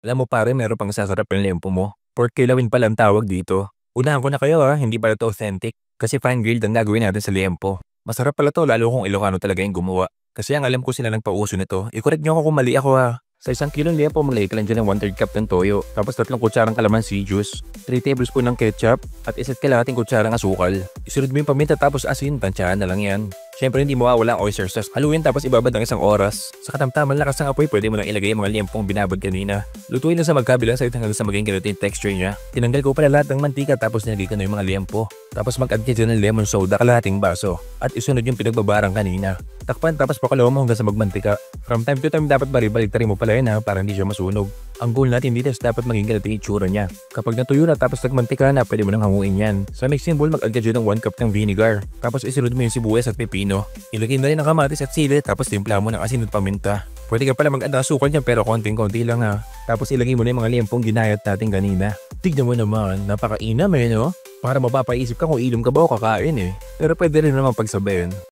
Alam mo pare, meron pang sasarap yung lempo mo. Pork kilawin pala ang tawag dito. Unahan ko na kayo hindi pala to authentic. Kasi fine grilled ang gagawin natin sa lempo. Masarap pala to lalo kung Ilocano talaga yung gumawa. Kasi ang alam ko sila nagpauso nito. I-correct nyo ako kung mali ako Sa isang kilong lempo, maglagay ka lang dyan ng 1/3 cup ng toyo. Tapos 3 kutsarang kalamansi juice. 3 tablespoon ng ketchup. At isa't kalahating kutsarang asukal. Isunod mo yung paminta tapos asin, tansyahan na lang yan. Siyempre hindi mawawala ang oyster sauce. Haluin tapos ibabad ng 1 oras. Sa katamtaman lakas ng apoy, pwede mo nang ilagay ang mga liempong binabad kanina. Lutuin lang sa magkabilang side hanggang sa maging ganito yung texture niya. Tinanggal ko pala lahat ng mantika tapos nilagay ko na yung mga liempo. Tapos mag-add ka dyan ng lemon soda kalahating baso. At isunod yung pinagbabarang kanina. Takpan tapos pakalawa mo hanggang sa magmantika. From time to time dapat balik-tarin mo pala yun para hindi siya masunog. Ang goal natin dito is dapat maging ganito yung itsura niya. Kapag natuyo na tapos nagmantika na, pwede mo nang hanguin yan. Sa mixing bowl, mag-add ka dyan ng 1 cup ng vinegar. Tapos isunod mo yung sibuyas at pepino. Ilagay na rin ang kamatis at sili tapos timpla mo ng asin at paminta. Pwede ka pala mag-add ng asukal niyan pero konting-konti lang Tapos ilagay mo na yung mga liempong ginayat natin kanina. Tignan mo naman, napakainam no? Para mapapaisip ka kung ilom ka ba o kakain Pero pwede rin naman pagsabayin.